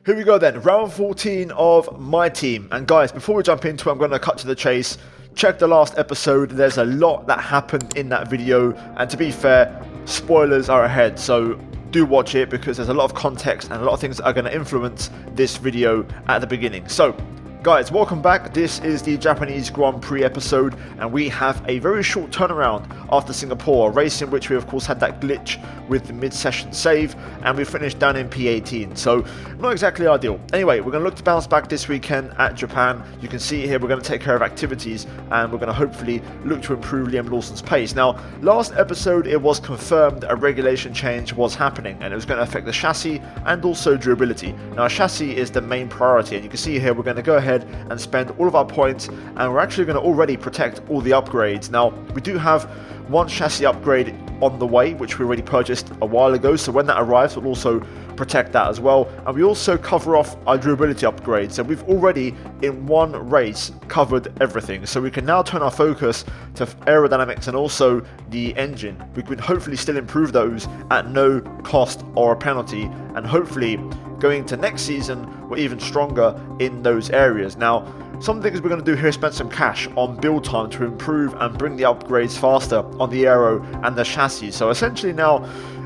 Here we go then, round 14 of my team. And guys, before we jump into it, I'm going to cut to the chase. Check the last episode, there's a lot that happened in that video. And to be fair, spoilers are ahead, so do watch it because there's a lot of context and a lot of things that are going to influence this video at the beginning. So guys, welcome back. This is the Japanese Grand Prix episode, and we have a very short turnaround after Singapore, a race in which we of course had that glitch with the mid-session save, and we finished down in P18, so not exactly ideal. Anyway, we're going to look to bounce back this weekend at Japan. You can see here we're going to take care of activities, and we're going to hopefully look to improve Liam Lawson's pace. Now, last episode it was confirmed a regulation change was happening, and it was going to affect the chassis and also durability. Now, chassis is the main priority, and you can see here we're going to go ahead and spend all of our points, and we're actually going to already protect all the upgrades. Now, we do have one chassis upgrade on the way, which we already purchased a while ago, so when that arrives we'll also protect that as well. And we also cover off our durability upgrades, so we've already in one race covered everything, so we can now turn our focus to aerodynamics and also the engine. We can hopefully still improve those at no cost or a penalty, and hopefully going to next season we're even stronger in those areas. Now, some things we're going to do here is spend some cash on build time to improve and bring the upgrades faster on the aero and the chassis. So essentially now,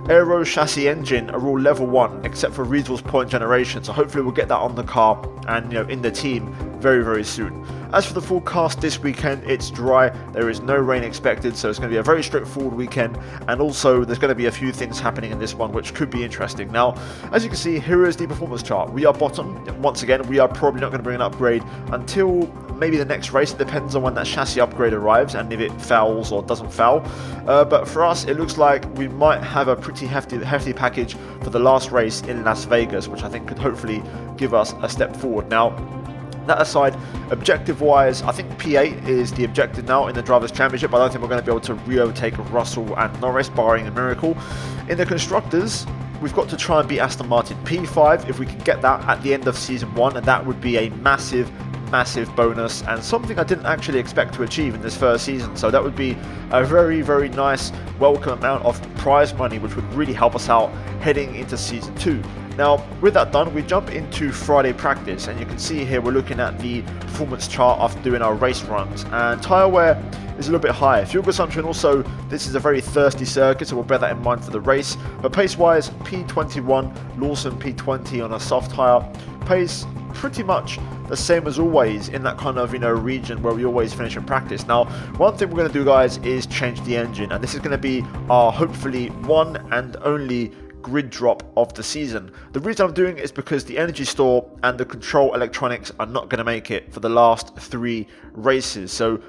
aero, chassis, engine are all level 1 except for resource point generation, so hopefully we'll get that on the car and in the team very soon. As for the forecast this weekend, it's dry, there is no rain expected, so it's going to be a very straightforward weekend, and also there's going to be a few things happening in this one which could be interesting. Now, as you can see, here is the performance chart. We are bottom. Once again, we are probably not going to bring an upgrade until maybe the next race. It depends on when that chassis upgrade arrives and if it fails or doesn't fail, but for us it looks like we might have a pretty hefty package for the last race in Las Vegas, which I think could hopefully give us a step forward. Now, that aside, objective wise, I think P8 is the objective now in the Drivers' Championship. I don't think we're going to be able to re-overtake Russell and Norris, barring a miracle. In the Constructors, we've got to try and beat Aston Martin. P5, if we could get that at the end of Season 1, and that would be a massive bonus, and something I didn't actually expect to achieve in this first season. So that would be a very nice welcome amount of prize money, which would really help us out heading into Season 2. Now, with that done, we jump into Friday practice, and you can see here we're looking at the performance chart after doing our race runs, and tyre wear is a little bit higher. Fuel consumption also, this is a very thirsty circuit, so we'll bear that in mind for the race. But pace-wise, P21, Lawson P20 on a soft tyre. Pace pretty much the same as always in that kind of region where we always finish in practice. Now, one thing we're going to do, guys, is change the engine, and this is going to be our hopefully one and only grid drop of the season. The reason I'm doing it is because the energy store and the control electronics are not going to make it for the last 3 races. So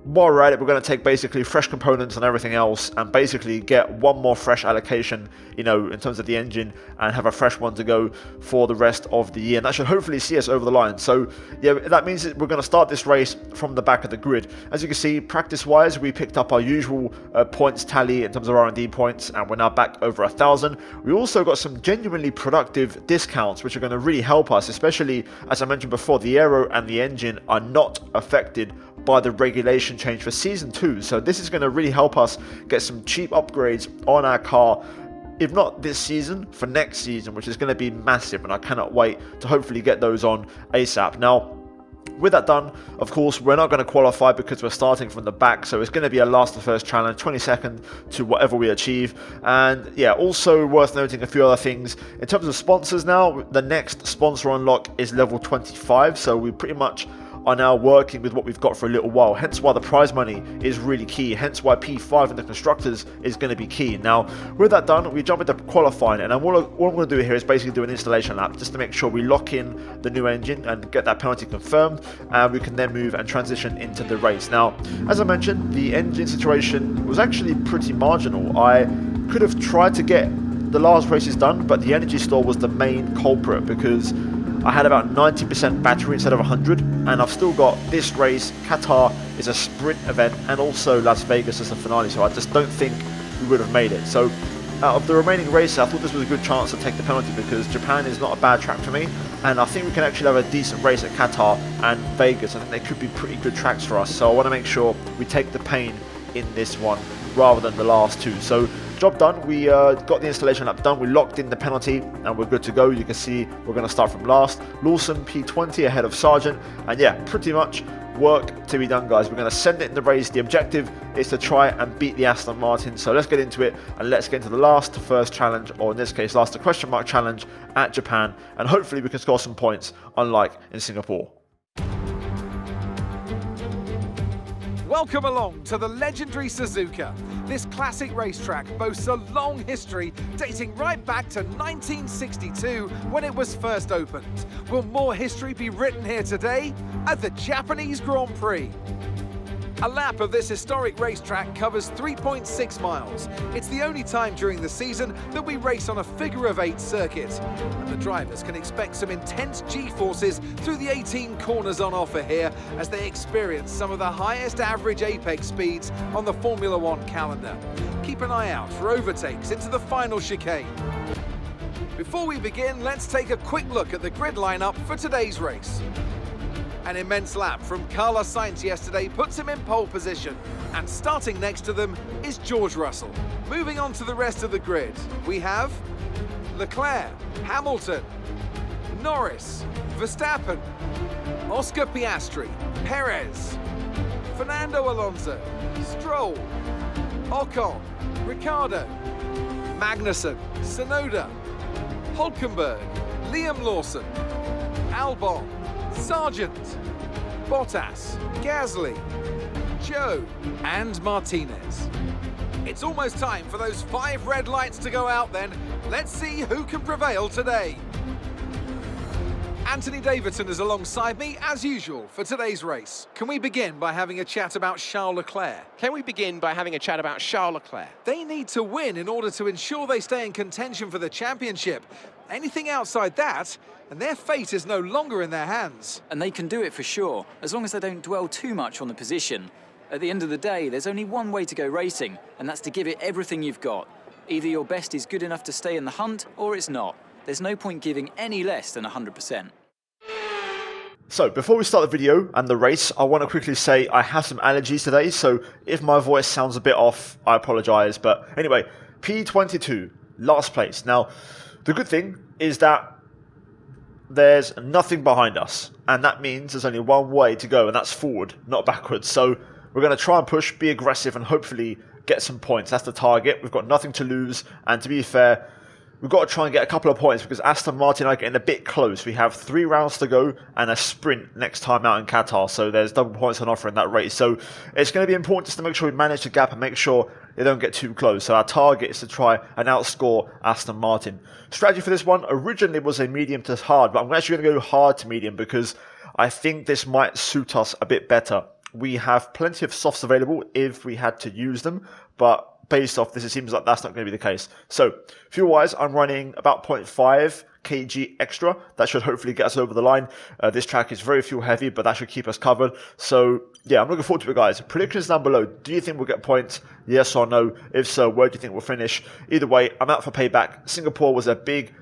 while we're at it, we're going to take basically fresh components and everything else and basically get one more fresh allocation, in terms of the engine, and have a fresh one to go for the rest of the year. And that should hopefully see us over the line. So yeah, that means that we're going to start this race from the back of the grid. As you can see, practice-wise, we picked up our usual points tally in terms of R&D points, and we're now back over 1,000. We also got some genuinely productive discounts, which are going to really help us, especially, as I mentioned before, the aero and the engine are not affected by the regulation change for Season 2. So this is going to really help us get some cheap upgrades on our car, if not this season, for next season, which is going to be massive, and I cannot wait to hopefully get those on ASAP. Now, with that done, of course, we're not going to qualify because we're starting from the back, so it's going to be a last to first challenge, 22nd to whatever we achieve. And yeah, also worth noting a few other things. In terms of sponsors now, the next sponsor unlock is level 25, so we pretty much are now working with what we've got for a little while, hence why the prize money is really key, hence why P5 in the Constructors is going to be key. Now, with that done, we jump into qualifying, and all I'm going to do here is basically do an installation lap, just to make sure we lock in the new engine and get that penalty confirmed, and we can then move and transition into the race. Now, as I mentioned, the engine situation was actually pretty marginal. I could have tried to get the last races done, but the energy store was the main culprit, because I had about 90% battery instead of 100, and I've still got this race. Qatar is a sprint event, and also Las Vegas as the finale, so I just don't think we would have made it. So out of the remaining races, I thought this was a good chance to take the penalty, because Japan is not a bad track for me, and I think we can actually have a decent race at Qatar and Vegas. I think they could be pretty good tracks for us, so I want to make sure we take the pain in this one rather than the last two. So job done. We got the installation lap done. We locked in the penalty and we're good to go. You can see we're going to start from last. Lawson P20 ahead of Sargent. And yeah, pretty much work to be done, guys. We're going to send it in the race. The objective is to try and beat the Aston Martin. So let's get into it and let's get into the first challenge, or in this case, last question mark challenge at Japan. And hopefully we can score some points, unlike in Singapore. Welcome along to the legendary Suzuka. This classic racetrack boasts a long history dating right back to 1962 when it was first opened. Will more history be written here today at the Japanese Grand Prix? A lap of this historic racetrack covers 3.6 miles. It's the only time during the season that we race on a figure-of-8 circuit. And the drivers can expect some intense G-forces through the 18 corners on offer here as they experience some of the highest average apex speeds on the Formula One calendar. Keep an eye out for overtakes into the final chicane. Before we begin, let's take a quick look at the grid lineup for today's race. An immense lap from Carlos Sainz yesterday puts him in pole position. And starting next to them is George Russell. Moving on to the rest of the grid, we have Leclerc, Hamilton, Norris, Verstappen, Oscar Piastri, Perez, Fernando Alonso, Stroll, Ocon, Ricciardo, Magnussen, Tsunoda, Hulkenberg, Liam Lawson, Albon, Sargent, Bottas, Gasly, Joe and Martinez. It's almost time for those 5 red lights to go out then. Let's see who can prevail today. Anthony Davidson is alongside me as usual for today's race. Can we begin by having a chat about Charles Leclerc? Can we begin by having a chat about Charles Leclerc? They need to win in order to ensure they stay in contention for the championship. Anything outside that, and their fate is no longer in their hands. And they can do it for sure, as long as they don't dwell too much on the position. At the end of the day, there's only one way to go racing, and that's to give it everything you've got. Either your best is good enough to stay in the hunt, or it's not. There's no point giving any less than 100%. So, before we start the video and the race, I want to quickly say I have some allergies today, so if my voice sounds a bit off, I apologise. But anyway, P22, last place. Now, the good thing is that there's nothing behind us, and that means there's only one way to go, and that's forward, not backwards. So we're going to try and push, be aggressive, and hopefully get some points. That's the target. We've got nothing to lose, and to be fair, we've got to try and get a couple of points because Aston Martin are getting a bit close. We have 3 rounds to go and a sprint next time out in Qatar, so there's double points on offer in that race. So it's going to be important just to make sure we manage the gap and make sure they don't get too close. So our target is to try and outscore Aston Martin. Strategy for this one originally was a medium to hard, but I'm actually going to go hard to medium because I think this might suit us a bit better. We have plenty of softs available if we had to use them, but based off this, it seems like that's not going to be the case. So, fuel-wise, I'm running about 0.5 kg extra. That should hopefully get us over the line. This track is very fuel-heavy, but that should keep us covered. So, yeah, I'm looking forward to it, guys. Predictions down below. Do you think we'll get points? Yes or no? If so, where do you think we'll finish? Either way, I'm out for payback. Singapore was a big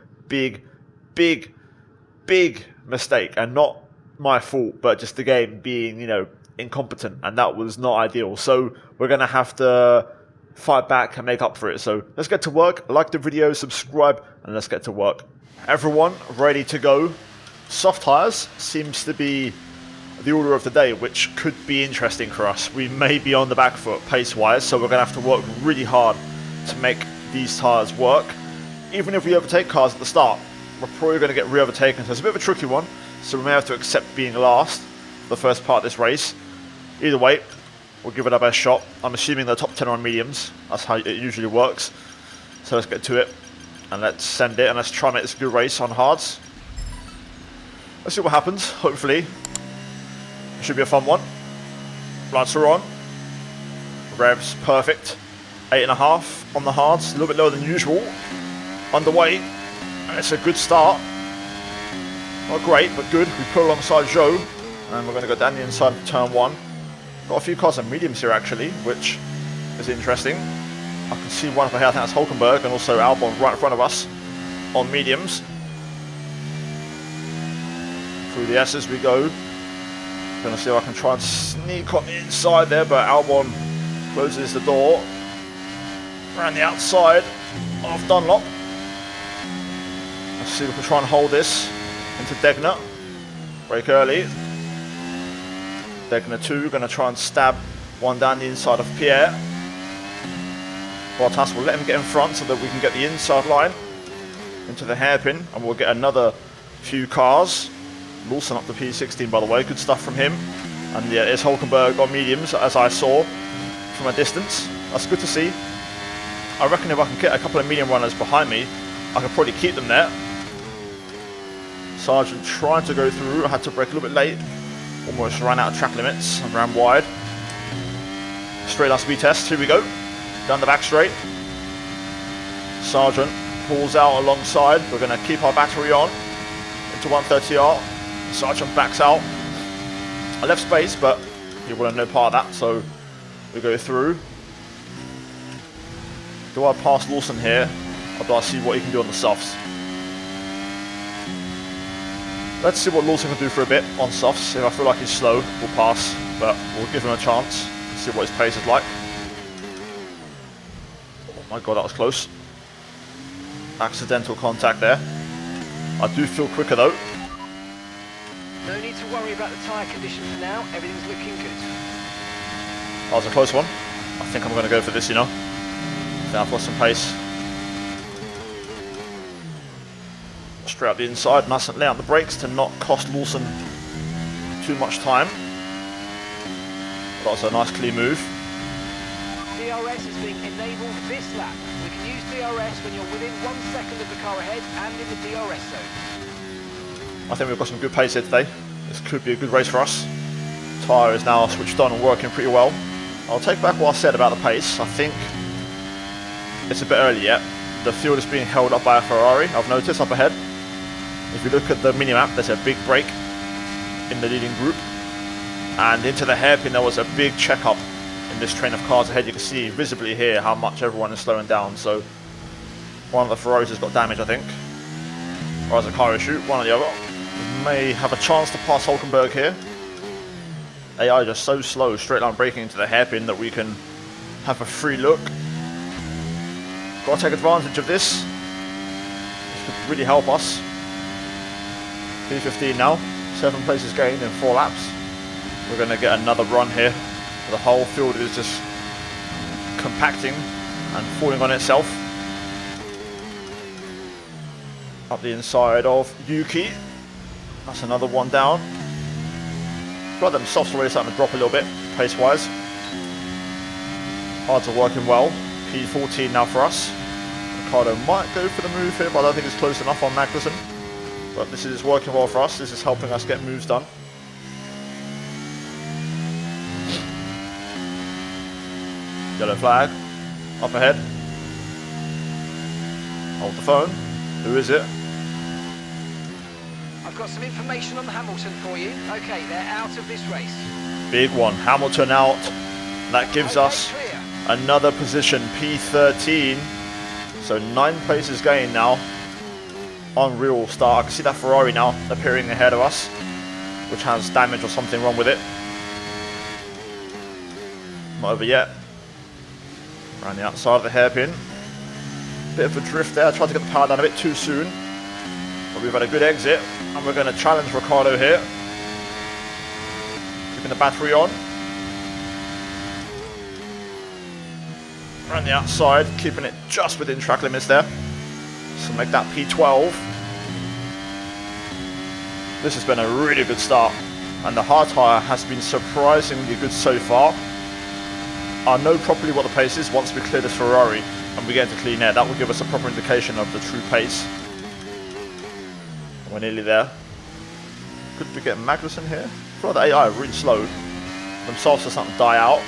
mistake, and not my fault, but just the game being, incompetent, and that was not ideal. So, we're going to have to fight back and make up for it. So let's get to work. Like the video, subscribe, and let's get to work. Everyone ready to go. Soft tyres seems to be the order of the day, which could be interesting for us. We may be on the back foot pace wise, so we're going to have to work really hard to make these tyres work. Even if we overtake cars at the start, we're probably going to get re-overtaken, so it's a bit of a tricky one. So we may have to accept being last for the first part of this race. Either way, we'll give it our best shot. I'm assuming the top 10 are on mediums. That's how it usually works. So let's get to it. And let's send it. And let's try and make this a good race on hards. Let's see what happens. Hopefully, it should be a fun one. Lights are on. Revs perfect. 8.5 on the hards. A little bit lower than usual. Underway. And it's a good start. Not great, but good. We pull alongside Zhou. And we're going to go down the inside for turn 1. Got a few cars on mediums here actually, which is interesting. I can see one up ahead, I think that's Hulkenberg, and also Albon right in front of us on mediums. Through the S's we go. Gonna see if I can try and sneak on the inside there, but Albon closes the door. Around the outside of Dunlop. Let's see if we can try and hold this into Degner. Break early. Degner 2, going to try and stab one down the inside of Pierre. Bottas will let him get in front so that we can get the inside line into the hairpin, and we'll get another few cars. Lawson up to P16, by the way, good stuff from him. And yeah, it's Hulkenberg on mediums, as I saw from a distance. That's good to see. I reckon if I can get a couple of medium runners behind me, I could probably keep them there. Sargent trying to go through. I had to brake a little bit late. Almost ran out of track limits and ran wide. Straight line speed test. Here we go. Down the back straight. Sargent pulls out alongside. We're going to keep our battery on into 130R. Sargent backs out. I left space, but he wanted no part of that, so we go through. Do I pass Lawson here, or do I see what he can do on the softs? Let's see what Lawson can do for a bit on softs. If I feel like he's slow, we'll pass, but we'll give him a chance. See what his pace is like. Oh my god, that was close. Accidental contact there. I do feel quicker though. No need to worry about the tyre condition for now. Everything's looking good. That was a close one. I think I'm going to go for this, you know. I've got some pace. Straight up the inside, nice and lay out the brakes to not cost Lawson too much time. That was a nice clean move. DRS is being enabled this lap. We can use DRS when you're within 1 second of the car ahead and in the DRS zone. I think we've got some good pace here today. This could be a good race for us. Tyre is now switched on and working pretty well. I'll take back what I said about the pace. I think it's a bit early yet. The field is being held up by a Ferrari, I've noticed up ahead. If you look at the mini-map, there's a big break in the leading group. And into the hairpin, there was a big check-up in this train of cars ahead. You can see visibly here how much everyone is slowing down. So one of the Ferraris has got damage, I think. Or as a car issue, one or the other. We may have a chance to pass Hulkenberg here. AI just so slow, straight line braking into the hairpin that we can have a free look. Got to take advantage of this. This could really help us. P15 now, 7 places gained in 4 laps. We're going to get another run here. The whole field is just compacting and falling on itself. Up the inside of Yuki. That's another one down. Got them softs already starting to drop a little bit, pace-wise. Hards are working well. P14 now for us. Ricardo might go for the move here, but I don't think it's close enough on Magnussen. But this is working well for us. This is helping us get moves done. Yellow flag. Up ahead. Hold the phone. Who is it? I've got some information on Hamilton for you. Okay, they're out of this race. Big one. Hamilton out. That gives us Clear. another position, P13. So 9 places gained now. Unreal start. I can see that Ferrari now appearing ahead of us, which has damage or something wrong with it. Not over yet. Around the outside of the hairpin. Bit of a drift there. I tried to get the power down a bit too soon. But we've had a good exit. And we're going to challenge Ricardo here. Keeping the battery on. Around the outside, keeping it just within track limits there. So make that P12. This has been a really good start. And the hard tyre has been surprisingly good so far. I know properly what the pace is once we clear this Ferrari and we get into clean air. That will give us a proper indication of the true pace. We're nearly there. Could we get Magnussen here? I feel like the AI are really slow. Themselves are starting to die out.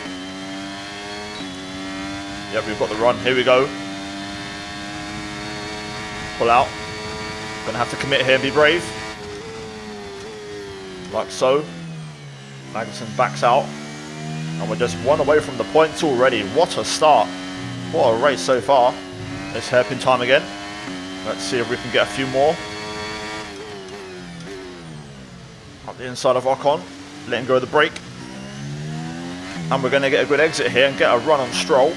Yeah, we've got the run. Here we go. Pull out. Gonna have to commit here and be brave. Like so. Magnussen backs out. And we're just 1 away from the points already. What a start. What a race so far. It's hairpin time again. Let's see if we can get a few more. Up the inside of Ocon. Letting go of the brake. And we're going to get a good exit here and get a run on Stroll.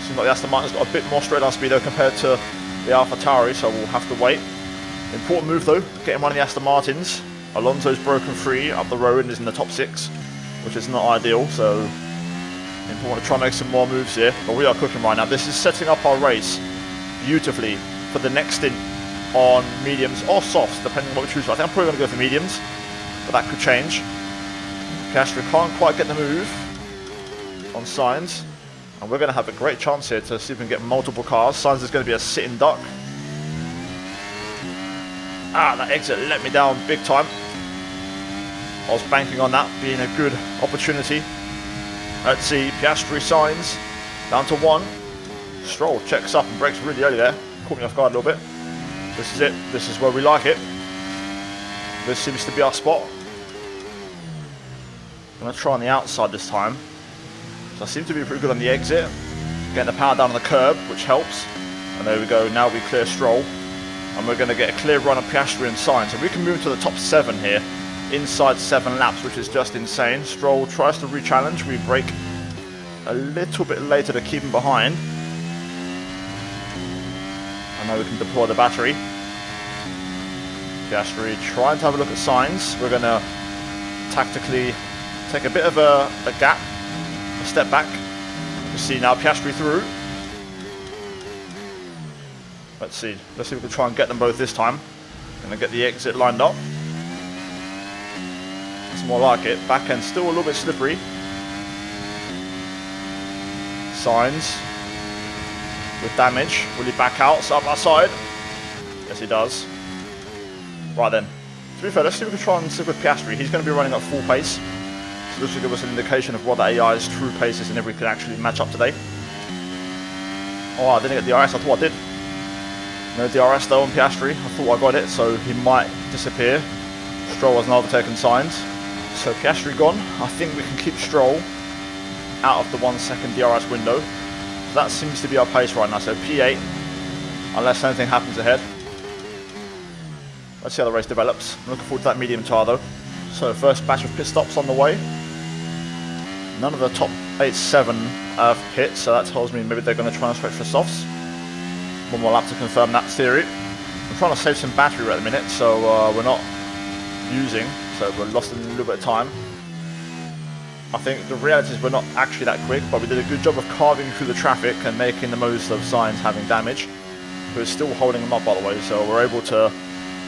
Seems like the Aston Martin's got a bit more straight line speed though compared to the AlphaTauri, so we'll have to wait. Important move though, getting one of the Aston Martins. Alonso's broken free up the road and is in the top 6, which is not ideal, so important to try and make some more moves here. But we are cooking right now. This is setting up our race beautifully for the next stint on mediums or softs, depending on what we choose. I think I'm probably going to go for mediums, but that could change. Piastri can't quite get the move on Sainz, and we're going to have a great chance here to see if we can get multiple cars. Sainz is going to be a sitting duck. That exit let me down big time. I was banking on that being a good opportunity. Let's see, Piastri, Sainz down to 1. Stroll checks up and brakes really early there. Caught me off guard a little bit. This is it. This is where we like it. This seems to be our spot. I'm going to try on the outside this time. So I seem to be pretty good on the exit. Getting the power down on the curb, which helps. And there we go. Now we clear Stroll. And we're going to get a clear run of Piastri and Sainz. So we can move to the top 7 here. Inside 7 laps, which is just insane. Stroll tries to re-challenge. We brake a little bit later to keep him behind. And now we can deploy the battery. Piastri trying to have a look at Sainz. We're going to tactically take a bit of a gap, a step back. You see now Piastri through. Let's see if we can try and get them both this time. Going to get the exit lined up. It's more like it. Back end still a little bit slippery. Sainz with damage. Will he back out side by side? Yes, he does. Right then. To be fair, let's see if we can try and stick with Piastri. He's going to be running at full pace. So this will give us an indication of what the AI's true pace is and if we can actually match up today. Oh, I didn't get DRS. I thought I did. No DRS though on Piastri. I thought I got it, so he might disappear. Stroll has now overtaken Sainz. So Piastri gone. I think we can keep Stroll out of the 1 second DRS window. So that seems to be our pace right now. So P8, unless anything happens ahead. Let's see how the race develops. I'm looking forward to that medium tyre though. So first batch of pit stops on the way. None of the top 8-7 have hit, so that tells me maybe they're going to try and switch for softs. One more lap to confirm that theory. I'm trying to save some battery right at the minute, so we're not using, so we're lost in a little bit of time. I think the reality is we're not actually that quick, but we did a good job of carving through the traffic and making the most of Sainz having damage. We're still holding him up, by the way, so we're able to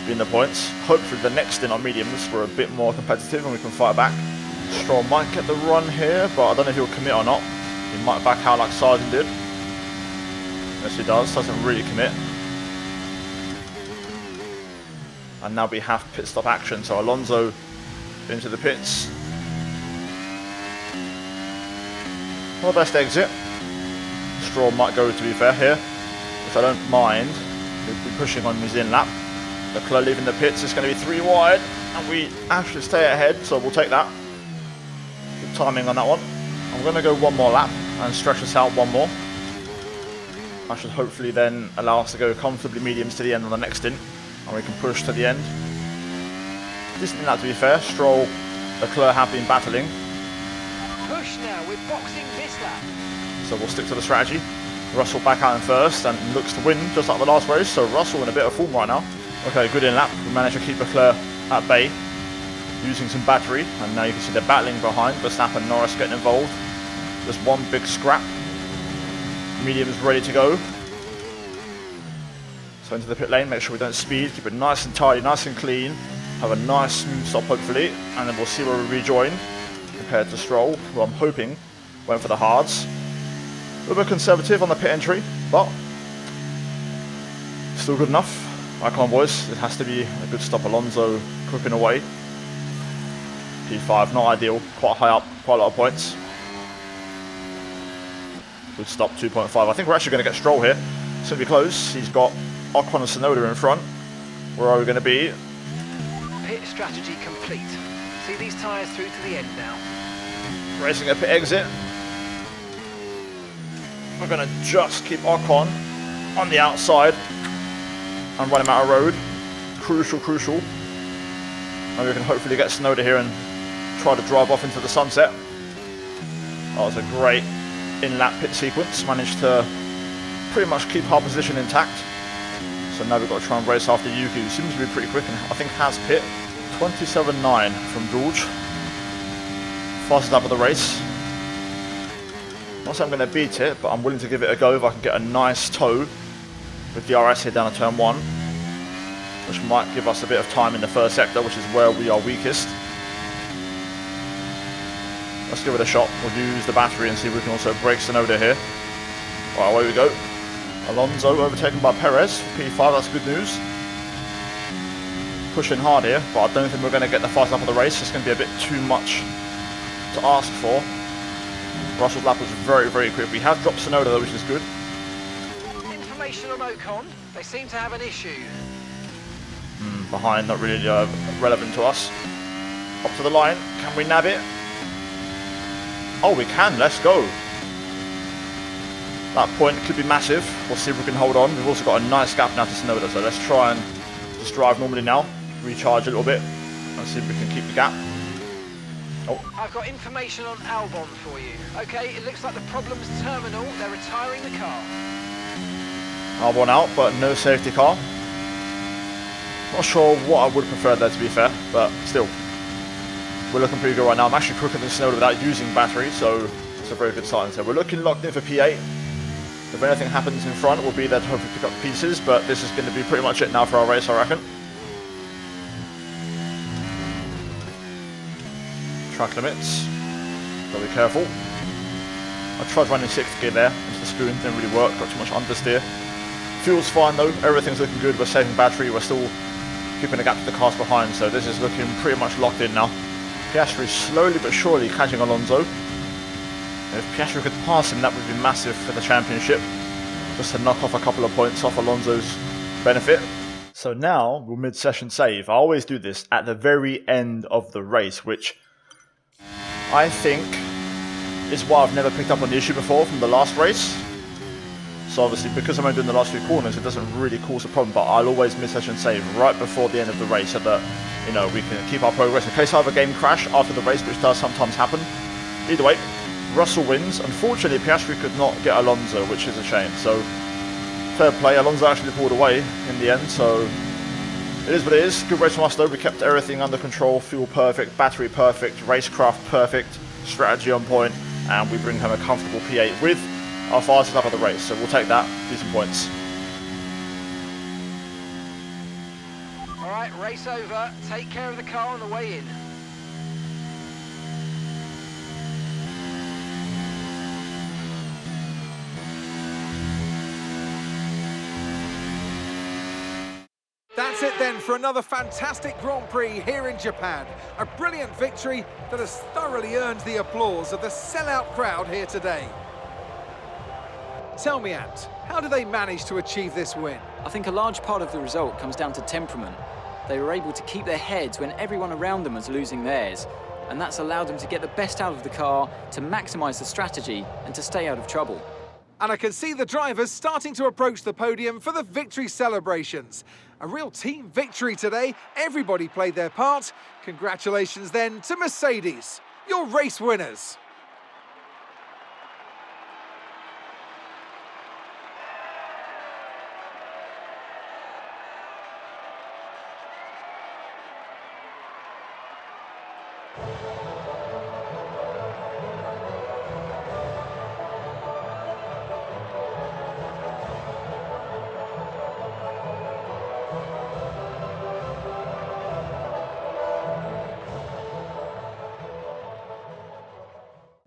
be in the points. Hopefully the next stint on mediums we're a bit more competitive and we can fight back. Stroll might get the run here, but I don't know if he'll commit or not. He might back out like Sargent did. Yes, he does. Doesn't really commit. And now we have pit stop action. So Alonso into the pits. Well, best exit. Stroll might go, to be fair, here, which I don't mind. He'll be pushing on his in lap. Leclerc leaving the pits. It's going to be 3 wide, and we actually stay ahead, so we'll take that. Good timing on that one. I'm going to go 1 more lap and stretch us out 1 more. That should hopefully then allow us to go comfortably mediums to the end on the next stint, and we can push to the end. Decent lap, to be fair. Stroll, Leclerc have been battling. Push now, we're boxing this lap. So we'll stick to the strategy. Russell back out in first and looks to win just like the last race, so Russell in a bit of form right now. Okay, good in lap. We managed to keep Leclerc at bay using some battery, and now you can see they're battling behind. Verstappen and Norris getting involved. Just one big scrap. Medium's ready to go. So into the pit lane, make sure we don't speed, keep it nice and tidy, nice and clean. Have a nice smooth stop hopefully, and then we'll see where we rejoin compared to Stroll, who I'm hoping went for the hards. A little bit conservative on the pit entry, but still good enough. Right, come on boys, it has to be a good stop. Alonso cooking away. P5, not ideal, quite high up, quite a lot of points. Good stop, 2.5. I think we're actually going to get Stroll here. It's going to be close. He's got Ocon and Tsunoda in front. Where are we going to be? Pit strategy complete. See these tyres through to the end now. Racing a pit exit. We're going to just keep Ocon on the outside and run him out of road. Crucial. And we can hopefully get Tsunoda here and try to drive off into the sunset. That was a great in-lap pit sequence, managed to pretty much keep our position intact. So now we've got to try and race after Yuki, who seems to be pretty quick and I think has pit. 27.9 from George. Fastest lap of the race. Not saying I'm going to beat it, but I'm willing to give it a go if I can get a nice toe with DRS here down to turn 1. Which might give us a bit of time in the first sector, which is where we are weakest. Let's give it a shot. We'll use the battery and see if we can also break Tsunoda here. Alright, away we go. Alonso overtaken by Perez for P5, that's good news. Pushing hard here, but I don't think we're going to get the fast lap of the race. It's going to be a bit too much to ask for. Russell's lap was very, very quick. We have dropped Tsunoda though, which is good. Information on Ocon. They seem to have an issue. Behind, not really relevant to us. Up to the line, can we nab it? Oh, we can, let's go. That point could be massive. We'll see if we can hold on. We've also got a nice gap now to Tsunoda, so let's try and just drive normally now. Recharge a little bit and see if we can keep the gap. Oh. I've got information on Albon for you. Okay, it looks like the problem's terminal. They're retiring the car. Albon out, but no safety car. Not sure what I would prefer there, to be fair, but still. We're looking pretty good right now. I'm actually quicker than Tsunoda without using battery, so it's a very good sign. So we're looking locked in for P8. If anything happens in front, we'll be there to hopefully pick up pieces, but this is going to be pretty much it now for our race, I reckon. Track limits. Gotta be careful. I tried running 6th gear there into the spoon, didn't really work, got too much understeer. Fuel's fine though, everything's looking good, we're saving battery, we're still keeping a gap to the cars behind, so this is looking pretty much locked in now. Piastri slowly but surely catching Alonso. If Piastri could pass him, that would be massive for the championship, just to knock off a couple of points off Alonso's benefit. So now we'll mid-session save. I always do this at the very end of the race, which I think is why I've never picked up on the issue before from the last race. So obviously, because I'm only doing the last 2 corners, it doesn't really cause a problem, but I'll always mid-session save right before the end of the race so that, you know, we can keep our progress in case I have a game crash after the race, which does sometimes happen. Either way, Russell wins. Unfortunately, Piastri could not get Alonso, which is a shame. So, fair play. Alonso actually pulled away in the end, so it is what it is. Good race from us though. We kept everything under control. Fuel perfect, battery perfect, racecraft perfect, strategy on point, and we bring home a comfortable P8 with our fastest lap of the race. So we'll take that. Decent points. Alright, race over. Take care of the car on the way in. That's it then for another fantastic Grand Prix here in Japan. A brilliant victory that has thoroughly earned the applause of the sellout crowd here today. Tell me, Ant, how do they manage to achieve this win? I think a large part of the result comes down to temperament. They were able to keep their heads when everyone around them was losing theirs, and that's allowed them to get the best out of the car, to maximise the strategy, and to stay out of trouble. And I can see the drivers starting to approach the podium for the victory celebrations. A real team victory today. Everybody played their part. Congratulations then to Mercedes, your race winners.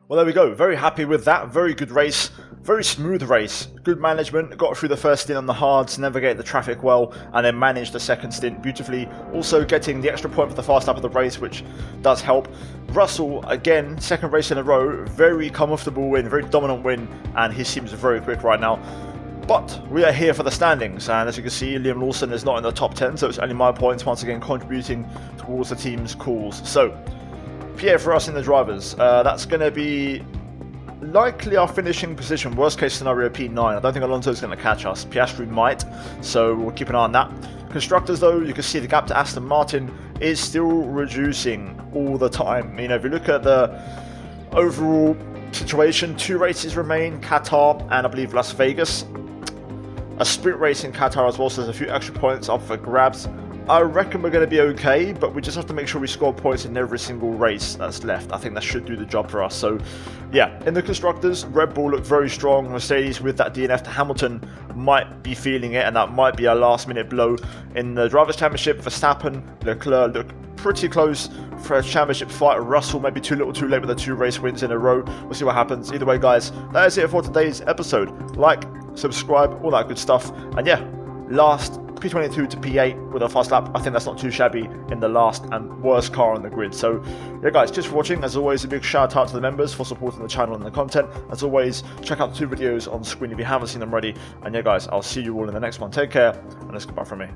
Well, there we go. Very happy with that. Very good race. Very smooth race. Good management. Got through the first stint on the hards, navigate the traffic well, and then managed the second stint beautifully. Also getting the extra point for the fast lap of the race, which does help. Russell, again, second race in a row. Very comfortable win, very dominant win, and he seems very quick right now. But we are here for the standings, and as you can see, Liam Lawson is not in the top 10, so it's only my points once again contributing towards the team's calls. So, Pierre for us in the drivers. That's going to be likely our finishing position. Worst case scenario P9. I don't think Alonso is going to catch us. Piastri might, so we'll keep an eye on that. Constructors though, you can see the gap to Aston Martin is still reducing all the time. You know, if you look at the overall situation. 2 races remain, Qatar and I believe Las Vegas. A sprint race in Qatar as well, so there's a few extra points up for grabs. I reckon we're going to be okay, but we just have to make sure we score points in every single race that's left. I think that should do the job for us. So, yeah, in the Constructors, Red Bull looked very strong. Mercedes with that DNF to Hamilton might be feeling it, and that might be a last-minute blow. In the Drivers' Championship, Verstappen, Leclerc look pretty close for a championship fight. Russell maybe too little too late with the 2 race wins in a row. We'll see what happens. Either way, guys, that is it for today's episode. Like, subscribe, all that good stuff. And yeah, last P22 to P8 with a fast lap. I think that's not too shabby in the last and worst car on the grid. So yeah, guys, just for watching. As always, a big shout out to the members for supporting the channel and the content. As always, check out the 2 videos on screen if you haven't seen them already. And yeah, guys, I'll see you all in the next one. Take care, and it's goodbye from me.